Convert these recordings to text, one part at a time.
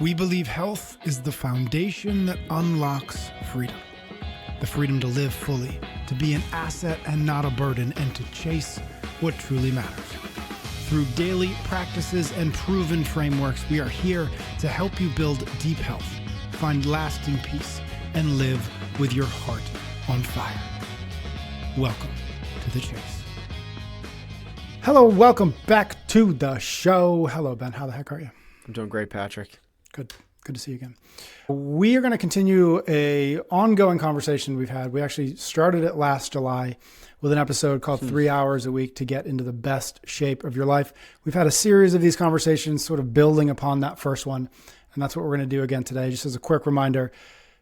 We believe health is the foundation that unlocks freedom. The freedom to live fully, to be an asset and not a burden, and to chase what truly matters. Through daily practices and proven frameworks, we are here to help you build deep health, find lasting peace, and live with your heart on fire. Welcome to the chase. Hello, welcome back to the show. Hello, Ben. How the heck are you? I'm doing great, Patrick. Good to see you again. We are going to continue a ongoing conversation we've had. We actually started it last July with an episode called 3 hours a week to get into the best shape of your life. We've had a series of these conversations sort of building upon that first one. And that's what we're going to do again today. Just as a quick reminder,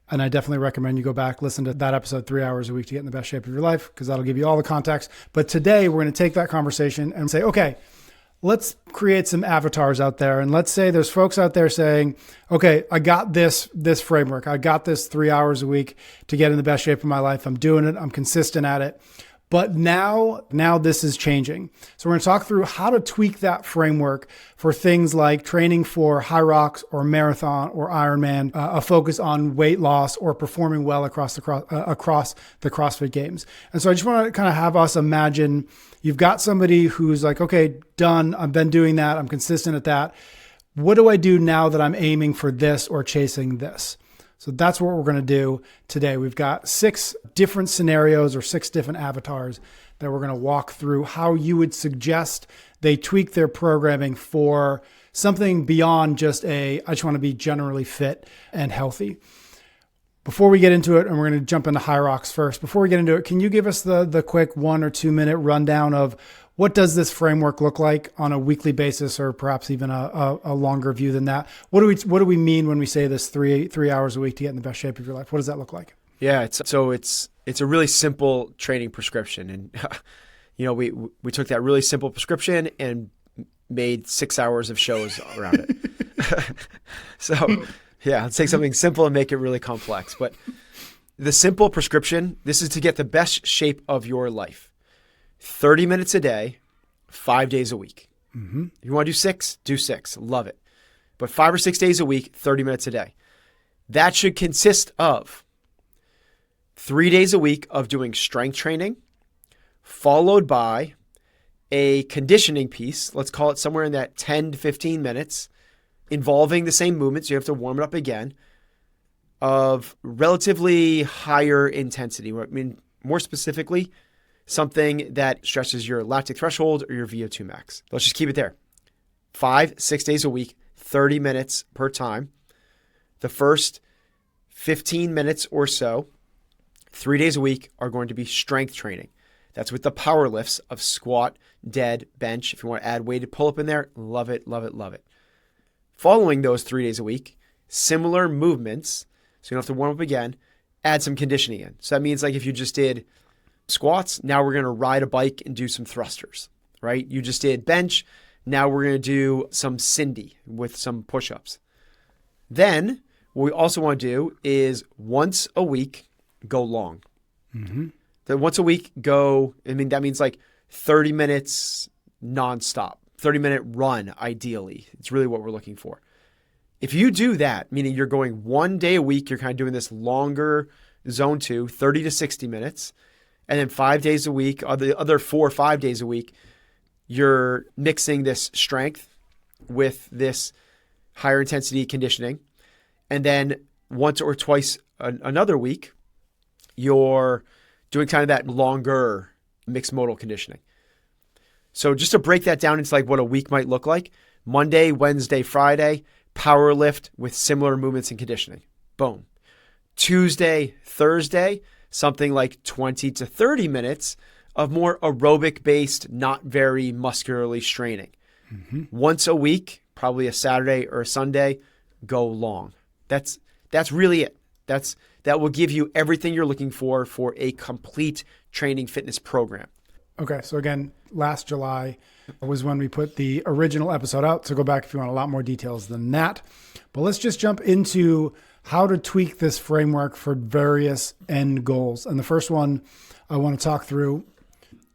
and I definitely recommend you go back, listen to that episode 3 hours a week to get in the best shape of your life, because that'll give you all the context. But today we're going to take that conversation and say, okay, let's create some avatars out there. And let's say there's folks out there saying, okay, I got this framework. I got this 3 hours a week to get in the best shape of my life. I'm doing it. I'm consistent at it. But now this is changing. So we're going to talk through how to tweak that framework for things like training for Hyrox or marathon or Ironman, a focus on weight loss or performing well across the CrossFit Games. And so I just want to kind of have us imagine you've got somebody who's like, okay, done. I've been doing that. I'm consistent at that. What do I do now that I'm aiming for this or chasing this? So that's what we're going to do today. We've got 6 different scenarios or 6 different avatars that we're going to walk through how you would suggest they tweak their programming for something beyond just I just want to be generally fit and healthy. Before we get into it, and we're going to jump into Hyrox first. Before we get into it, can you give us the quick 1 or 2 minute rundown of what does this framework look like on a weekly basis, or perhaps even a longer view than that? What do we mean when we say this three hours a week to get in the best shape of your life? What does that look like? Yeah, it's a really simple training prescription, and we took that really simple prescription and made 6 hours of shows around it. So yeah, let's take something simple and make it really complex. But the simple prescription, this is to get the best shape of your life. 30 minutes a day, 5 days a week. Mm-hmm. If you want to do 6, do 6. Love it. But 5 or 6 days a week, 30 minutes a day. That should consist of 3 days a week of doing strength training, followed by a conditioning piece. Let's call it somewhere in that 10 to 15 minutes, involving the same movements. You have to warm it up again, of relatively higher intensity. I mean, more specifically, something that stretches your lactic threshold or your VO2 max. Let's just keep it there. 5, 6 days a week, 30 minutes per time. The first 15 minutes or so, 3 days a week, are going to be strength training. That's with the power lifts of squat, dead, bench. If you want to add weighted pull-up in there, love it, love it, love it. Following those 3 days a week, similar movements, so you don't have to warm up again, add some conditioning in. So that means like if you just did squats, now we're going to ride a bike and do some thrusters, right? You just did bench. Now we're going to do some Cindy with some push-ups. Then what we also want to do is once a week, go long. Mm-hmm. Then once a week, that means like 30 minutes nonstop, 30-minute run, ideally. It's really what we're looking for. If you do that, meaning you're going 1 day a week, you're kind of doing this longer zone 2, 30 to 60 minutes, and then 5 days a week, or the other 4 or 5 days a week, you're mixing this strength with this higher intensity conditioning. And then once or twice another week, you're doing kind of that longer mixed modal conditioning. So just to break that down into like what a week might look like: Monday, Wednesday, Friday, power lift with similar movements and conditioning. Boom. Tuesday, Thursday, something like 20 to 30 minutes of more aerobic-based, not very muscularly straining. Mm-hmm. Once a week, probably a Saturday or a Sunday, go long. That's really it. That will give you everything you're looking for a complete training fitness program. Okay, so again, last July was when we put the original episode out. So go back if you want a lot more details than that. But let's just jump into how to tweak this framework for various end goals. And the first one I want to talk through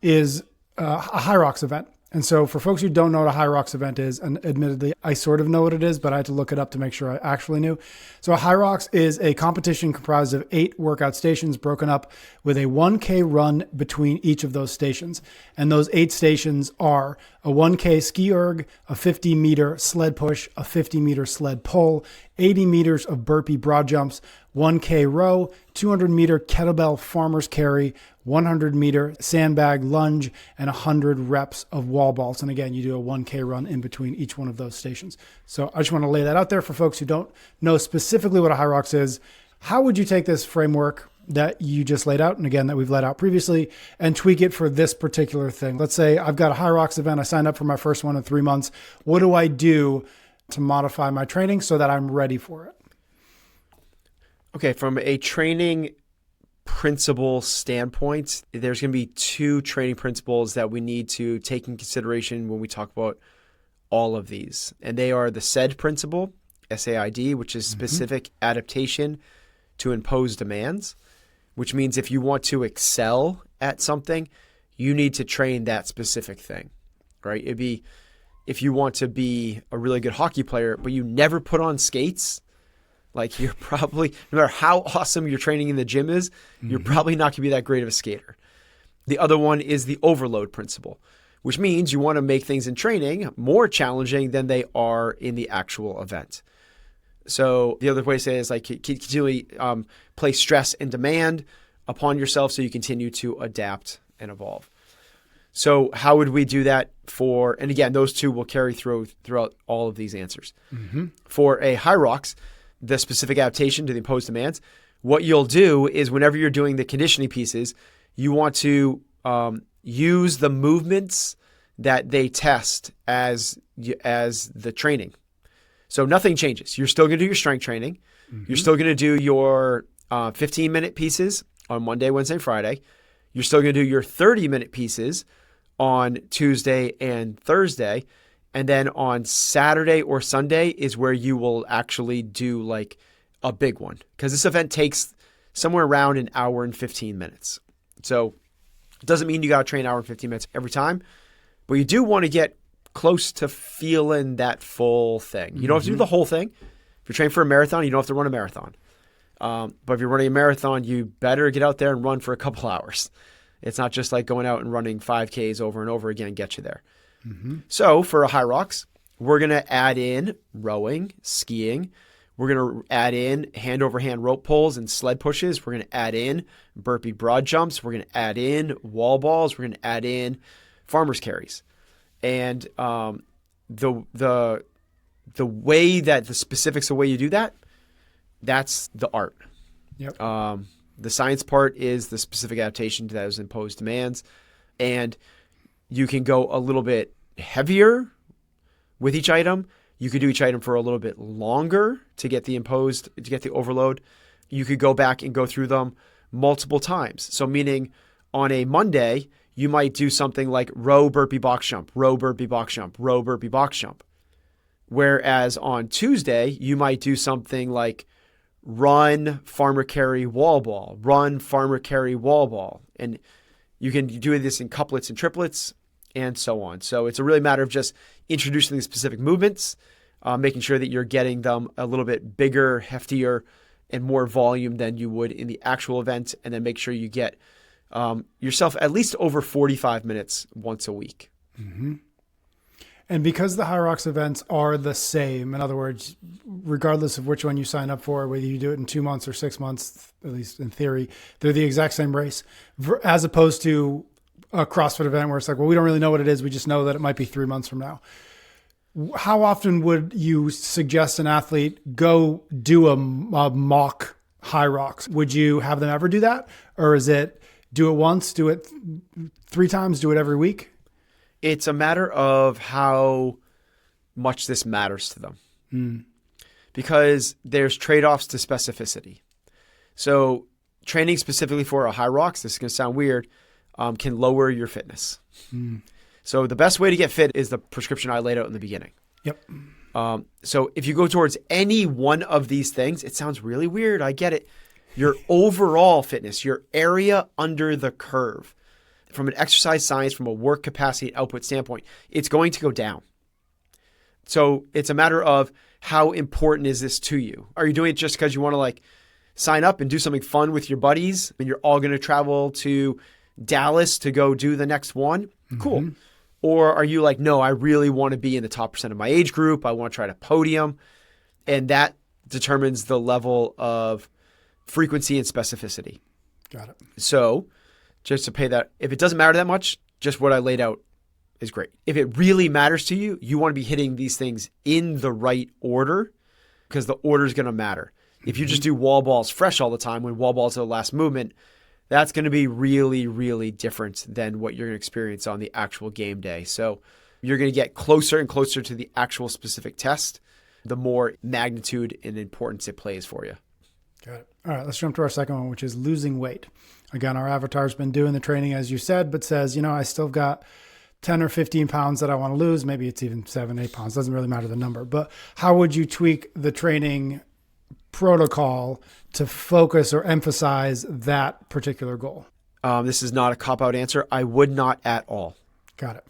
is a Hyrox event. And so for folks who don't know what a Hyrox event is, and admittedly, I sort of know what it is, but I had to look it up to make sure I actually knew. So a Hyrox is a competition comprised of 8 workout stations broken up with a 1K run between each of those stations. And those 8 stations are a 1K ski erg, a 50-meter sled push, a 50-meter sled pull, 80 meters of burpee broad jumps, 1K row, 200-meter kettlebell farmer's carry, 100-meter sandbag lunge, and 100 reps of wall balls. And again, you do a 1K run in between each one of those stations. So I just want to lay that out there for folks who don't know specifically what a Hyrox is. How would you take this framework that you just laid out, and again, that we've laid out previously, and tweak it for this particular thing? Let's say I've got a Hyrox event. I signed up for my first one in 3 months. What do I do to modify my training so that I'm ready for it? Okay, from a training principle standpoint, there's going to be 2 training principles that we need to take in consideration when we talk about all of these. And they are the SAID principle, SAID, which is specific adaptation to imposed demands, which means if you want to excel at something, you need to train that specific thing, right? It'd be if you want to be a really good hockey player, but you never put on skates, like you're probably, no matter how awesome your training in the gym is, you're probably not going to be that great of a skater. The other one is the overload principle, which means you want to make things in training more challenging than they are in the actual event. So the other way to say it is like continually place stress and demand upon yourself so you continue to adapt and evolve. So how would we do that for, and again, those 2 will carry throughout all of these answers. For a Hyrox, the specific adaptation to the imposed demands, what you'll do is whenever you're doing the conditioning pieces, you want to use the movements that they test as the training. So nothing changes. You're still going to do your strength training. You're still going to do your 15-minute pieces on Monday, Wednesday, Friday. You're still going to do your 30-minute pieces on Tuesday and Thursday. And then on Saturday or Sunday is where you will actually do like a big one, because this event takes somewhere around an hour and 15 minutes. So it doesn't mean you got to train an hour and 15 minutes every time, but you do want to get close to feeling that full thing. You don't have to do the whole thing. If you're training for a marathon, you don't have to run a marathon. But if you're running a marathon, you better get out there and run for a couple hours. It's not just like going out and running 5Ks over and over again and get you there. So for a Hyrox, we're going to add in rowing, skiing. We're going to add in hand over hand rope pulls and sled pushes. We're going to add in burpee broad jumps. We're going to add in wall balls. We're going to add in farmer's carries. And the way that the specifics of the way you do that, that's the art. Yep. The science part is the specific adaptation to those imposed demands. And you can go a little bit heavier with each item. You could do each item for a little bit longer to get the overload. You could go back and go through them multiple times. So meaning on a Monday, you might do something like row, burpee, box jump, row, burpee, box jump, row, burpee, box jump. Whereas on Tuesday, you might do something like run, farmer carry, wall ball, run, farmer carry, wall ball. And you can do this in couplets and triplets and so on. So it's a really matter of just introducing the specific movements, making sure that you're getting them a little bit bigger, heftier, and more volume than you would in the actual event. And then make sure you get yourself at least over 45 minutes once a week. And because the Hyrox events are the same, in other words, regardless of which one you sign up for, whether you do it in 2 months or 6 months, at least in theory, they're the exact same race, as opposed to a CrossFit event where it's like, well, we don't really know what it is. We just know that it might be 3 months from now. How often would you suggest an athlete go do a mock Hyrox? Would you have them ever do that? Or is it do it once, do it 3 times, do it every week? It's a matter of how much this matters to them. Because there's trade-offs to specificity. So training specifically for a Hyrox, this is going to sound weird, can lower your fitness. So the best way to get fit is the prescription I laid out in the beginning. Yep. So if you go towards any one of these things, it sounds really weird. I get it. Your overall fitness, your area under the curve. from an exercise science, from a work capacity output standpoint, it's going to go down. So it's a matter of how important is this to you? Are you doing it just because you want to like sign up and do something fun with your buddies and you're all going to travel to Dallas to go do the next one? Cool. Or are you like, no, I really want to be in the top percent of my age group. I want to try to podium. And that determines the level of frequency and specificity. Got it. So just to pay that, if it doesn't matter that much, just what I laid out is great. If it really matters to you, you want to be hitting these things in the right order because the order is going to matter. If you just do wall balls fresh all the time when wall balls are the last movement, that's going to be really, really different than what you're going to experience on the actual game day. So you're going to get closer and closer to the actual specific test, the more magnitude and importance it plays for you. Got it. All right, let's jump to our second one, which is losing weight. Again, our avatar's been doing the training, as you said, but says, I still got 10 or 15 pounds that I want to lose. Maybe it's even 7, 8 pounds. Doesn't really matter the number. But how would you tweak the training protocol to focus or emphasize that particular goal? This is not a cop-out answer. I would not at all. Got it.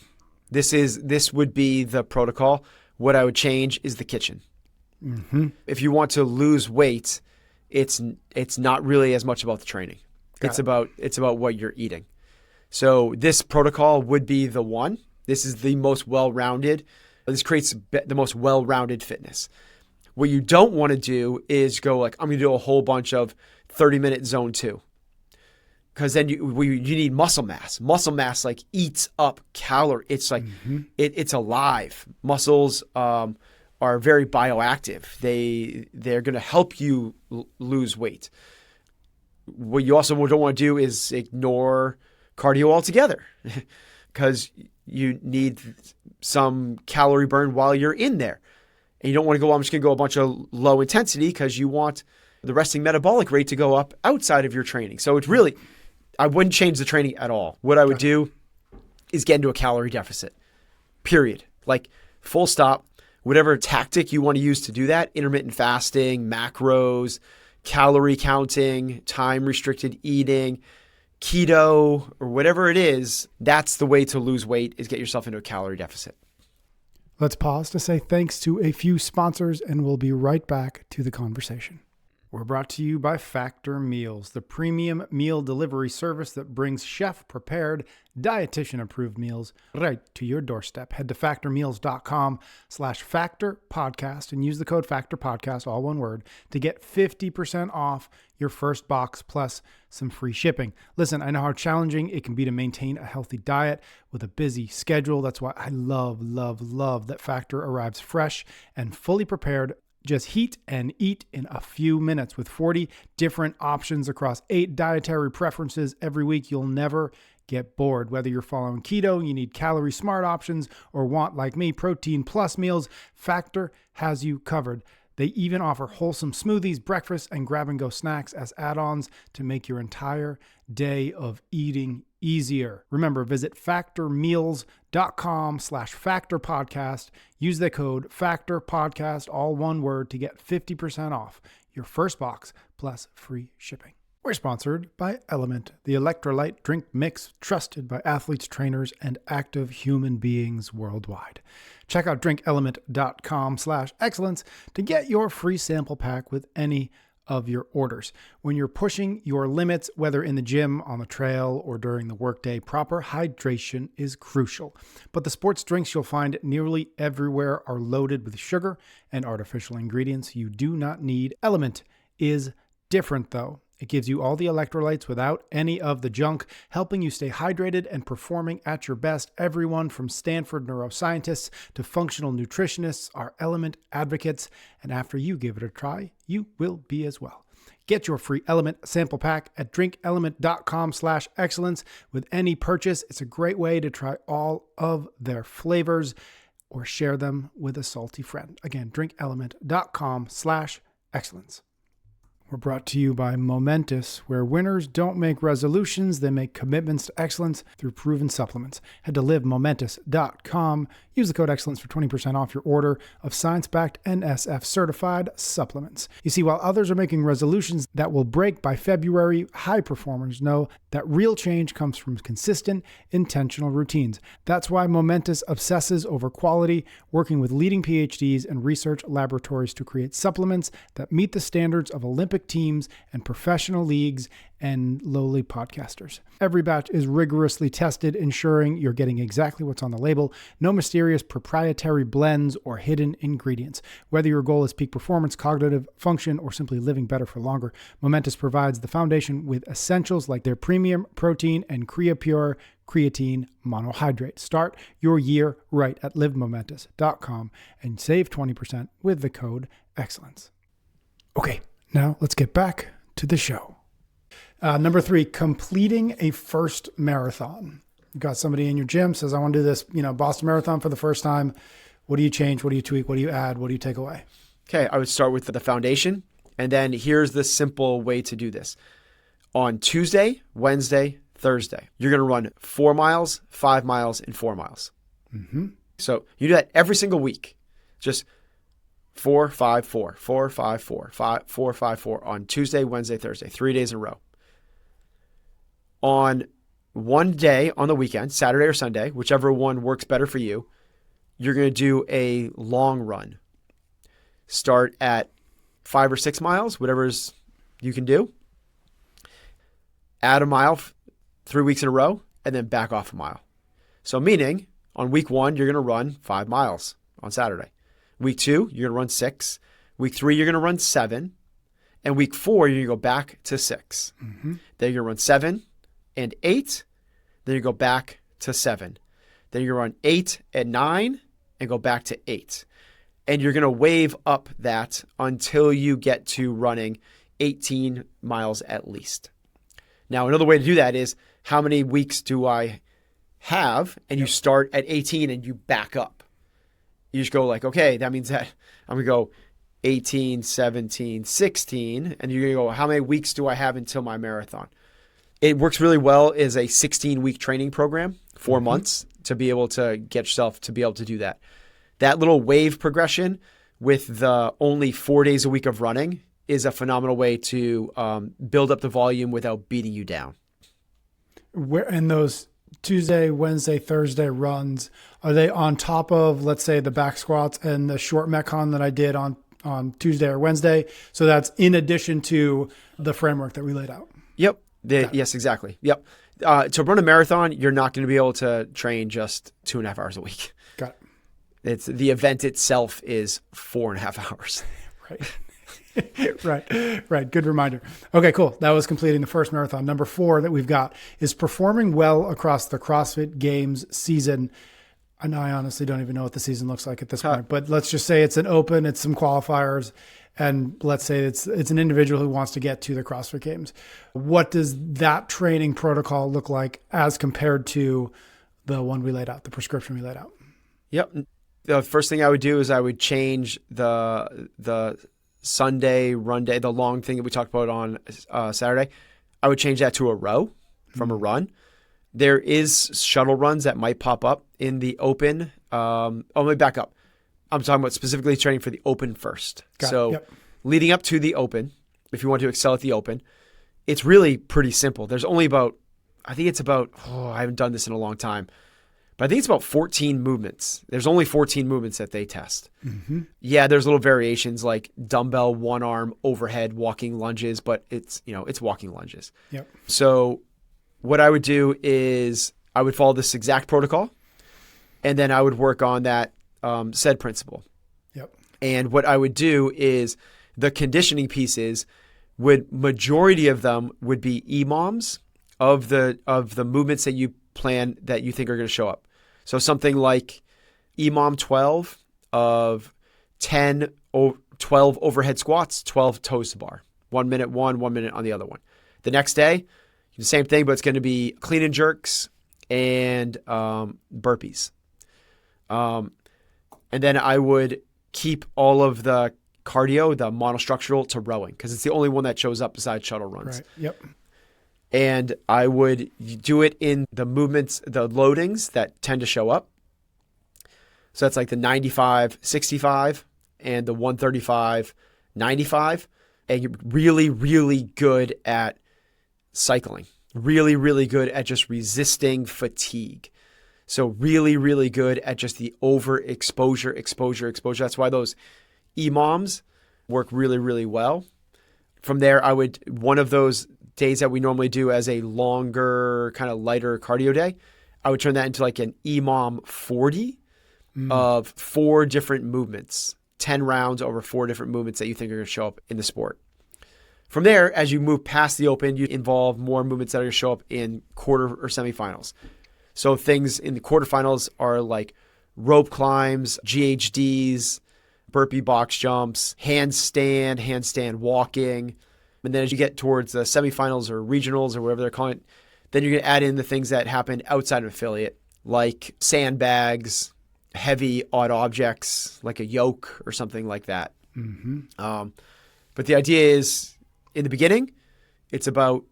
This would be the protocol. What I would change is the kitchen. If you want to lose weight, it's not really as much about the training. It's about what you're eating. So this protocol would be the one. This is the most well-rounded. This creates the most well-rounded fitness. What you don't want to do is go like, I'm going to do a whole bunch of 30-minute zone 2. Because then you need muscle mass. Muscle mass like eats up calorie. It's like it's alive. Muscles are very bioactive. They're going to help you lose weight. What you also don't want to do is ignore cardio altogether, because you need some calorie burn while you're in there. And you don't want to go, I'm just going to go a bunch of low intensity, because you want the resting metabolic rate to go up outside of your training. So it's really, I wouldn't change the training at all. What I would do is get into a calorie deficit, period. Like full stop. Whatever tactic you want to use to do that, intermittent fasting, macros, calorie counting, time restricted eating, keto, or whatever it is, that's the way to lose weight, is get yourself into a calorie deficit. Let's pause to say thanks to a few sponsors, and we'll be right back to the conversation. We're brought to you by Factor Meals, the premium meal delivery service that brings chef-prepared, dietitian-approved meals right to your doorstep. Head to factormeals.com/factorpodcast and use the code factorpodcast, all one word, to get 50% off your first box plus some free shipping. Listen, I know how challenging it can be to maintain a healthy diet with a busy schedule. That's why I love that Factor arrives fresh and fully prepared. Just heat and eat in a few minutes. With 40 different options across 8 dietary preferences every week, you'll never get bored. Whether you're following keto, you need calorie smart options, or want, like me, protein plus meals, Factor has you covered. They even offer wholesome smoothies, breakfast, and grab-and-go snacks as add-ons to make your entire day of eating easier. Remember, visit factormeals.com/factorpodcast. Use the code factorpodcast, all one word, to get 50% off your first box plus free shipping. We're sponsored by Element, the electrolyte drink mix trusted by athletes, trainers, and active human beings worldwide. Check out drinkelement.com/excellence to get your free sample pack with any of your orders. When you're pushing your limits, whether in the gym, on the trail, or during the workday, proper hydration is crucial. But the sports drinks you'll find nearly everywhere are loaded with sugar and artificial ingredients you do not need. Element is different, though. It gives you all the electrolytes without any of the junk, helping you stay hydrated and performing at your best. Everyone from Stanford neuroscientists to functional nutritionists are Element advocates, and after you give it a try, you will be as well. Get your free Element sample pack at drinkelement.com/excellence with any purchase. It's a great way to try all of their flavors or share them with a salty friend. Again, drinkelement.com/excellence. We're brought to you by Momentous, where winners don't make resolutions, they make commitments to excellence through proven supplements. Head to livemomentous.com. Use the code excellence for 20% off your order of science-backed NSF certified supplements. You see, while others are making resolutions that will break by February, high performers know that real change comes from consistent, intentional routines. That's why Momentous obsesses over quality, working with leading PhDs and research laboratories to create supplements that meet the standards of Olympic teams and professional leagues and lowly podcasters. Every batch is rigorously tested, ensuring you're getting exactly what's on the label. No mysterious proprietary blends or hidden ingredients. Whether your goal is peak performance, cognitive function, or simply living better for longer, Momentous provides the foundation with essentials like their premium protein and CreaPure creatine monohydrate. Start your year right at livemomentous.com and save 20% with the code excellence. Okay, now let's get back to the show. Number 3, completing a first marathon. You've got somebody in your gym says, I want to do this, Boston Marathon for the first time. What do you change? What do you tweak? What do you add? What do you take away? Okay, I would start with the foundation. And then here's the simple way to do this. On Tuesday, Wednesday, Thursday, you're going to run 4 miles, 5 miles, and 4 miles. Mm-hmm. So you do that every single week. Just 4, 5, 4, 4, 5, 4, 5, 4, 5, 4 on Tuesday, Wednesday, Thursday, 3 days in a row. On one day on the weekend, Saturday or Sunday, whichever one works better for you, you're going to do a long run. Start at 5 or 6 miles, whatever's you can do. Add a mile 3 weeks in a row, and then back off a mile. So meaning, on week 1, you're going to run 5 miles on Saturday. Week 2, you're going to run 6. Week 3, you're going to run 7. And week 4, you're going to go back to 6. Mm-hmm. Then you're going to run 7 and 8. Then you go back to 7. Then you're going to run 8 and 9 and go back to 8. And you're going to wave up that until you get to running 18 miles at least. Now, another way to do that is, how many weeks do I have? And you start at 18 and you back up. You just go like, okay, that means that I'm going to go 18, 17, 16. And you're going to go, how many weeks do I have until my marathon? It works really well as a 16-week training program, 4 months, to be able to get yourself to be able to do that. That little wave progression with the only 4 days a week of running is a phenomenal way to build up the volume without beating you down. And those Tuesday, Wednesday, Thursday runs, are they on top of, let's say, the back squats and the short Metcon that I did on Tuesday or Wednesday? So that's in addition to the framework that we laid out. Yep. Yes, exactly. Yep. To run a marathon, you're not going to be able to train just 2.5 hours a week. Got it. It's the event itself is 4.5 hours. Right. Right. Good reminder. Okay, cool. That was completing the first marathon. Number 4 that we've got is performing well across the CrossFit Games season. I know I honestly don't even know what the season looks like at this point, but let's just say it's an open, it's some qualifiers, and let's say it's an individual who wants to get to the CrossFit Games. What does that training protocol look like as compared to the one we laid out, the prescription we laid out? Yep. The first thing I would do is I would change the Sunday run day, the long thing that we talked about on Saturday. I would change that to a row from a run. There is shuttle runs that might pop up in the open. Let me back up. I'm talking about specifically training for the open first. Leading up to the open, if you want to excel at the open, it's really pretty simple. There's only about, I haven't done this in a long time, but I think it's about 14 movements. There's only 14 movements that they test. Mm-hmm. Yeah, there's little variations like dumbbell, one arm, overhead, walking lunges, but it's walking lunges. Yep. So what I would do is I would follow this exact protocol, and then I would work on that said principle. Yep. And what I would do is the conditioning pieces majority of them would be EMOMs of the movements that you plan that you think are going to show up. So something like EMOM 12 of 12 overhead squats, 12 toes to bar. 1 minute one, 1 minute on the other one. The next day, the same thing, but it's going to be clean and jerks and burpees. And then I would keep all of the cardio, the monostructural, to rowing, because it's the only one that shows up besides shuttle runs. Right. Yep. And I would do it in the movements, the loadings that tend to show up. So that's like the 95-65 and the 135-95. And you're really, really good at cycling. Really, really good at just resisting fatigue. So really, really good at just the overexposure, exposure. That's why those EMOMs work really, really well. From there, one of those days that we normally do as a longer, kind of lighter cardio day, I would turn that into like an EMOM 40 of 4 different movements, 10 rounds over 4 different movements that you think are going to show up in the sport. From there, as you move past the open, you involve more movements that are going to show up in quarter or semifinals. So things in the quarterfinals are like rope climbs, GHDs, burpee box jumps, handstand walking. And then as you get towards the semifinals or regionals or whatever they're calling it, then you're going to add in the things that happen outside of affiliate, like sandbags, heavy odd objects, like a yoke or something like that. But the idea is, in the beginning, it's about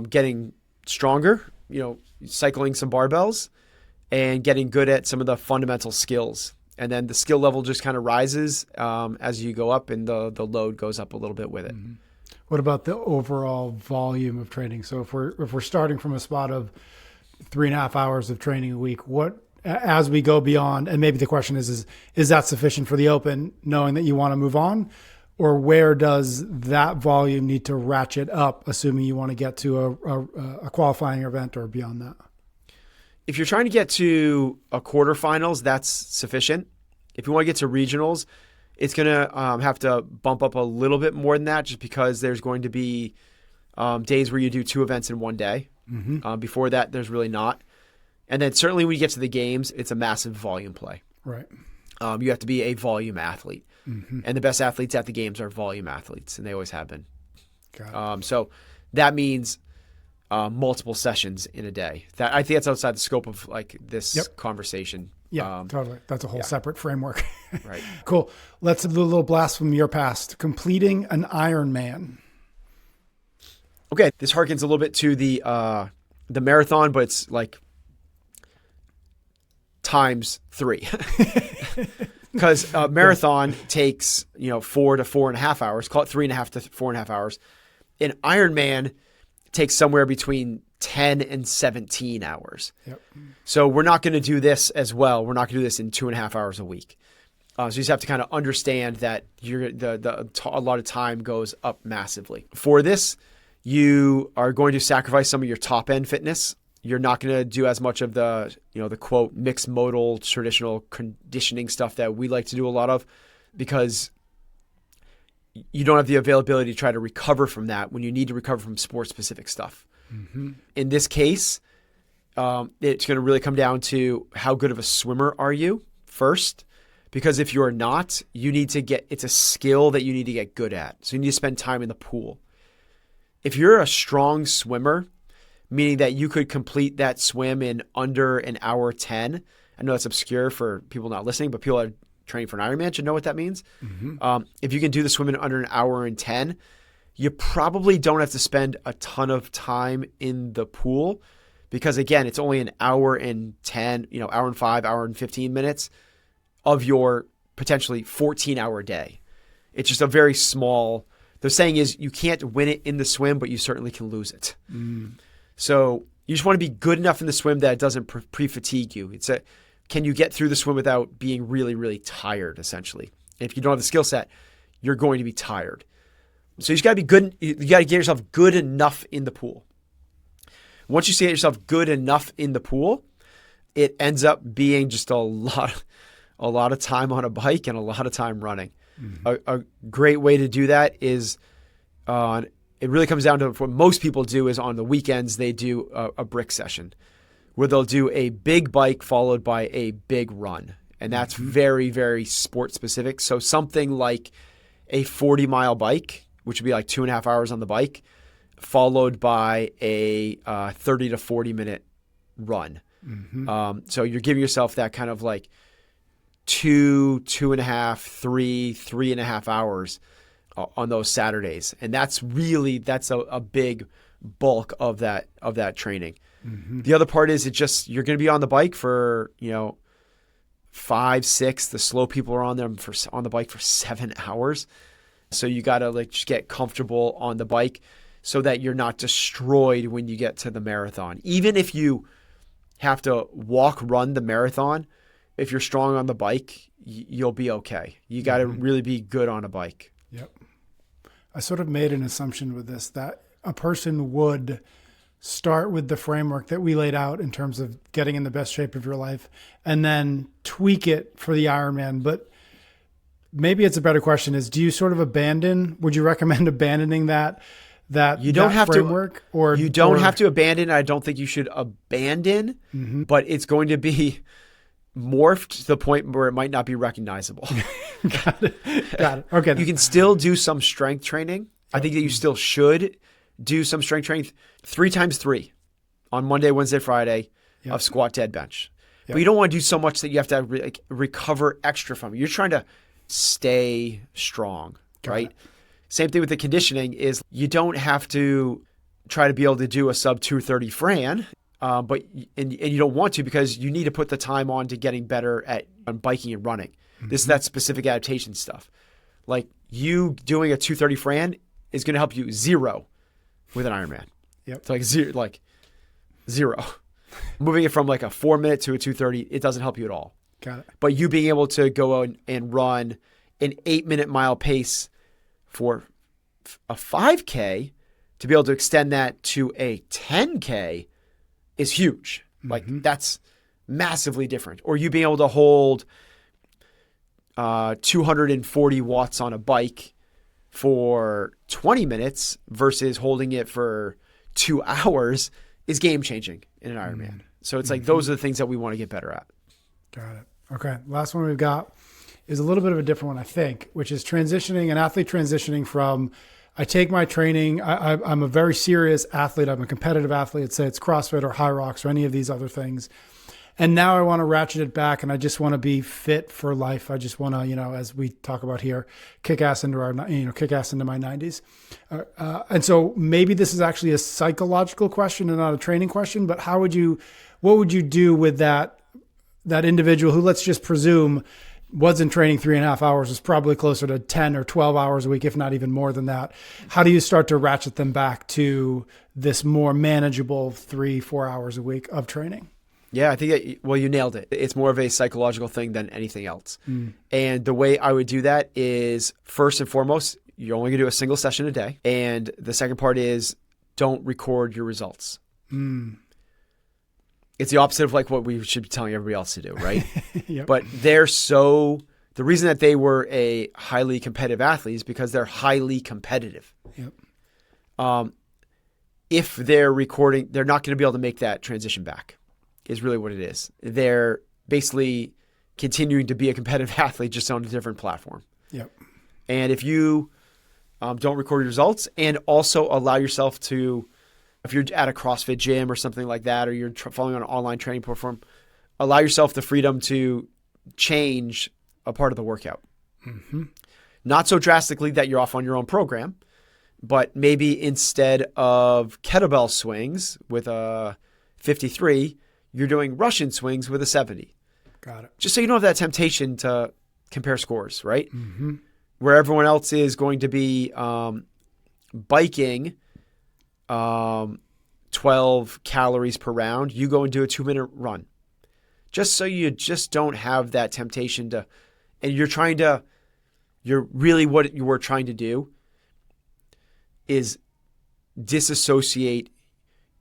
getting stronger, cycling some barbells and getting good at some of the fundamental skills. And then the skill level just kind of rises as you go up, and the load goes up a little bit with it. What about the overall volume of training? So if we're starting from a spot of 3.5 hours of training a week, as we go beyond, and maybe the question is that sufficient for the open, knowing that you want to move on? Or where does that volume need to ratchet up, assuming you want to get to a qualifying event or beyond that? If you're trying to get to a quarterfinals, that's sufficient. If you want to get to regionals, it's going to have to bump up a little bit more than that, just because there's going to be days where you do 2 events in one day. Before that, there's really not. And then certainly when you get to the games, it's a massive volume play. Right. You have to be a volume athlete. And the best athletes at the games are volume athletes, and they always have been. Got it. So that means multiple sessions in a day. I think that's outside the scope of like this conversation. Yeah, totally. That's a whole separate framework. Right. Cool. Let's do a little blast from your past. Completing an Ironman. Okay, this harkens a little bit to the marathon, but it's like times 3. Because a marathon takes 4 to 4.5 hours. Call it 3.5 to 4.5 hours. An Ironman takes somewhere between 10 and 17 hours. Yep. So we're not going to do this as well. We're not going to do this in 2.5 hours a week. So you just have to kind of understand that a lot of time goes up massively. For this, you are going to sacrifice some of your top end fitness. You're not going to do as much of the quote mixed modal traditional conditioning stuff that we like to do a lot of, because you don't have the availability to try to recover from that when you need to recover from sport specific stuff. In this case, it's going to really come down to how good of a swimmer are you first, because if you're not, it's a skill that you need to get good at. So you need to spend time in the pool. If you're a strong swimmer, meaning that you could complete that swim in under an hour 10. I know that's obscure for people not listening, but people that are training for an Ironman should know what that means. If you can do the swim in under an hour and 10, you probably don't have to spend a ton of time in the pool, because again, it's only an hour and 10, hour and 5, hour and 15 minutes of your potentially 14-hour day. It's just a very small, the saying is you can't win it in the swim, but you certainly can lose it. So you just want to be good enough in the swim that it doesn't pre-fatigue you. Can you get through the swim without being really, really tired, essentially? And if you don't have the skill set, you're going to be tired. So you just got to be good. You got to get yourself good enough in the pool. Once you get yourself good enough in the pool, it ends up being just a lot of time on a bike and a lot of time running. A great way to do that is it really comes down to what most people do is on the weekends, they do a brick session where they'll do a big bike followed by a big run. And that's very, very sport specific. So something like a 40-mile bike, which would be like 2.5 hours on the bike, followed by a 30 to 40 minute run. So you're giving yourself that kind of like 2.5, 3.5 hours on those Saturdays. And that's a big bulk of that training. Mm-hmm. The other part is you're going to be on the bike for, 5, 6. The slow people are on the bike for 7 hours. So you got to just get comfortable on the bike so that you're not destroyed when you get to the marathon. Even if you have to run the marathon, if you're strong on the bike, you'll be okay. You got to really be good on a bike. Yep. I sort of made an assumption with this that a person would start with the framework that we laid out in terms of getting in the best shape of your life and then tweak it for the Ironman. But maybe it's a better question is, do you sort of would you recommend abandoning that you don't have framework? You don't have to abandon. I don't think you should abandon, but it's going to be morphed to the point where it might not be recognizable. Got it. Okay. You can still do some strength training. I think that you still should do some strength training 3 times 3 on Monday, Wednesday, Friday of squat, dead, bench. But you don't want to do so much that you have to recover extra from it. You're trying to stay strong, right? Same thing with the conditioning is you don't have to try to be able to do a sub 230 Fran, but you don't want to because you need to put the time on to getting better on biking and running. This is that specific adaptation stuff. Like you doing a 230 Fran is going to help you 0 with an Ironman. Yep. It's like zero. Moving it from like a 4 minute to a 230, it doesn't help you at all. Got it. But you being able to go out and run an 8-minute mile pace for a 5K to be able to extend that to a 10K is huge. Like that's massively different. Or you being able to hold 240 watts on a bike for 20 minutes versus holding it for 2 hours is game changing in an Ironman. So it's like those are the things that we want to get better at. Got it. Okay. Last one we've got is a little bit of a different one, I think, which is an athlete transitioning from, I take my training, I'm a very serious athlete, I'm a competitive athlete, say it's CrossFit or Hyrox or any of these other things. And now I want to ratchet it back and I just want to be fit for life. I just want to, as we talk about here, kick ass into my 90s. And so maybe this is actually a psychological question and not a training question, but what would you do with that individual who, let's just presume, wasn't training 3.5 hours, is probably closer to 10 or 12 hours a week, if not even more than that. How do you start to ratchet them back to this more manageable 3-4 hours a week of training? Yeah, I think you nailed it. It's more of a psychological thing than anything else. And the way I would do that is, first and foremost, you're only going to do a single session a day. And the second part is don't record your results. It's the opposite of like what we should be telling everybody else to do, right? Yep. But the reason that they were a highly competitive athlete is because they're highly competitive. Yep. If they're recording, they're not going to be able to make that transition back, is really what it is. They're basically continuing to be a competitive athlete, just on a different platform. Yep. And if you don't record your results and also allow yourself to, if you're at a CrossFit gym or something like that, or you're following on an online training platform, allow yourself the freedom to change a part of the workout. Not so drastically that you're off on your own program, but maybe instead of kettlebell swings with a 53, you're doing Russian swings with a 70. Got it. Just so you don't have that temptation to compare scores, right? Where everyone else is going to be biking 12 calories per round, you go and do a 2-minute run. Just so you just don't have that temptation to, and what you were trying to do is disassociate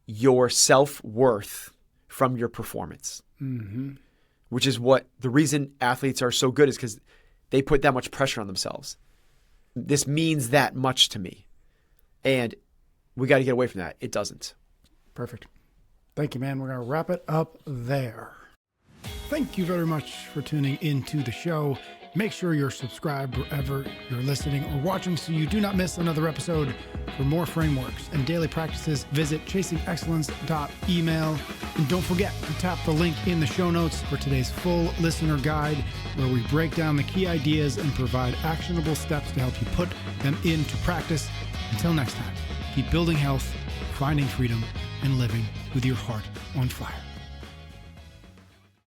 your self-worth from your performance. Which is the reason athletes are so good is because they put that much pressure on themselves. This means that much to me. And we got to get away from that. It doesn't. Perfect. Thank you, man. We're going to wrap it up there. Thank you very much for tuning into the show. Make sure you're subscribed wherever you're listening or watching so you do not miss another episode. For more frameworks and daily practices, visit chasingexcellence.email. And don't forget to tap the link in the show notes for today's full listener guide, where we break down the key ideas and provide actionable steps to help you put them into practice. Until next time, keep building health, finding freedom, and living with your heart on fire.